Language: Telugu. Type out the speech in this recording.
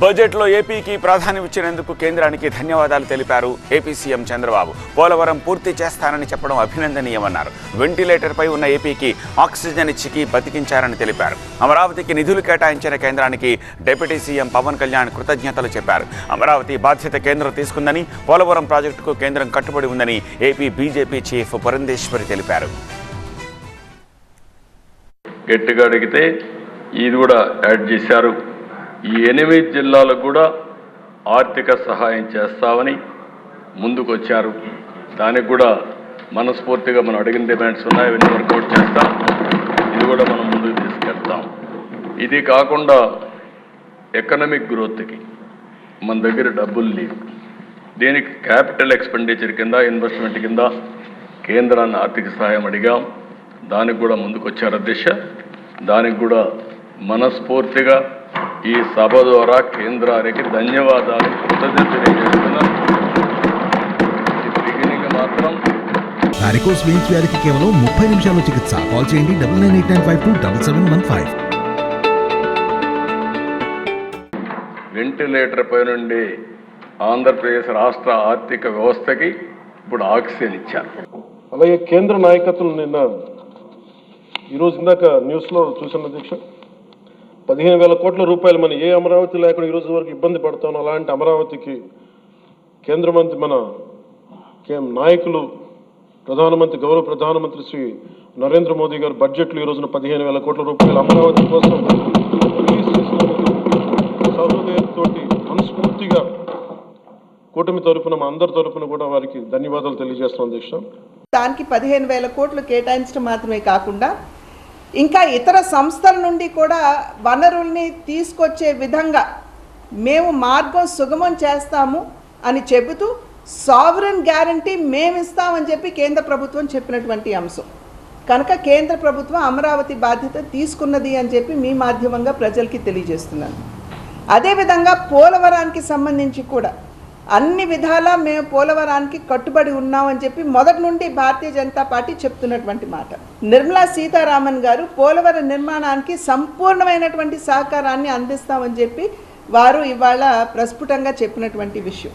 బడ్జెట్లో ఏపీకి ప్రాధాన్యం ఇచ్చినందుకు కేంద్రానికి ధన్యవాదాలు తెలిపారు ఏపీ సీఎం చంద్రబాబు. పోలవరం పూర్తి చేస్తానని చెప్పడం అభినందనీయమన్నారు. వెంటిలేటర్పై ఉన్న ఏపీకి ఆక్సిజన్ ఇచ్చి బతికించారని తెలిపారు. అమరావతికి నిధులు కేటాయించిన కేంద్రానికి డిప్యూటీ సీఎం పవన్ కళ్యాణ్ కృతజ్ఞతలు చెప్పారు. అమరావతి బాధ్యత కేంద్రం తీసుకుందని, పోలవరం ప్రాజెక్టుకు కేంద్రం కట్టుబడి ఉందని ఏపీ బీజేపీ చీఫ్ పురంధేశ్వరి తెలిపారు. గట్టిగా అడిగితే ఇది కూడా యాడ్ చేశారు. ఈ 8 జిల్లాలకు కూడా ఆర్థిక సహాయం చేస్తామని ముందుకు వచ్చారు. దానికి కూడా మనస్ఫూర్తిగా మనం అడిగిన డిమాండ్స్ ఉన్నాయి, అవన్నీ వర్కౌట్ చేస్తాం. ఇది కూడా మనం ముందుకు తీసుకెళ్తాం. ఇది కాకుండా ఎకనామిక్ గ్రోత్కి మన దగ్గర డబ్బులు లేవు. దీనికి క్యాపిటల్ ఎక్స్పెండిచర్ కింద, ఇన్వెస్ట్మెంట్ కింద కేంద్రాన్ని ఆర్థిక సహాయం అడిగాం. దానికి కూడా ముందుకు వచ్చారు అధ్యక్ష. దానికి కూడా మనస్ఫూర్తిగా ఈ సభ ద్వారా కేంద్రానికి ధన్యవాదాలు, కృతజ్ఞతలు తెలియజేస్తున్నాను. బిగినింగ్ మాత్రం వారికోస్ వెయిన్స్ వ్యాధికి కేవలం 30 నిమిషాల్లో చికిత్స. కాల్ చేయండి 9989527715. వెంటిలేటర్ పై నుండి ఆంధ్రప్రదేశ్ రాష్ట్ర ఆర్థిక వ్యవస్థకి ఇప్పుడు ఆక్సిజన్ ఇచ్చారు. అలాగే కేంద్ర నాయకత్వం నిన్న ఈరోజు ఇందాక న్యూస్లో చూసిన అధ్యక్ష 15,000 కోట్ల రూపాయలు మన ఏ అమరావతి లేకుండా ఈరోజు వరకు ఇబ్బంది పడతాం. అలాంటి అమరావతికి కేంద్ర మంత్రి మన నాయకులు ప్రధానమంత్రి గౌరవ ప్రధానమంత్రి శ్రీ నరేంద్ర మోదీ గారు బడ్జెట్లో ఈ రోజున 15,000 కోట్ల రూపాయలు అమరావతి కోసం రిలీజ్ చేసినందుకు సహృదయంతోటి మనస్ఫూర్తిగా కూటమి తరఫున మా అందరి తరఫున కూడా వారికి ధన్యవాదాలు తెలియజేస్తున్నాం అధ్యక్ష. దానికి 15,000 కోట్లు కేటాయించడం మాత్రమే కాకుండా ఇంకా ఇతర సంస్థల నుండి కూడా వనరుల్ని తీసుకొచ్చే విధంగా మేము మార్గం సుగమం చేస్తాము అని చెబుతూ సావరెన్ గ్యారంటీ మేము ఇస్తామని చెప్పి కేంద్ర ప్రభుత్వం చెప్పినటువంటి అంశం కనుక కేంద్ర ప్రభుత్వం అమరావతి బాధ్యత తీసుకున్నది అని చెప్పి మీ మాధ్యమంగా ప్రజలకి తెలియజేస్తున్నాను. అదేవిధంగా పోలవరానికి సంబంధించి కూడా అన్ని విధాలా మేము పోలవరానికి కట్టుబడి ఉన్నామని చెప్పి మొదటి నుండి భారతీయ జనతా పార్టీ చెప్తున్నటువంటి మాట. నిర్మలా సీతారామన్ గారు పోలవరం నిర్మాణానికి సంపూర్ణమైనటువంటి సహకారాన్ని అందిస్తామని చెప్పి వారు ఇవాళ ప్రస్ఫుటంగా చెప్పినటువంటి విషయం.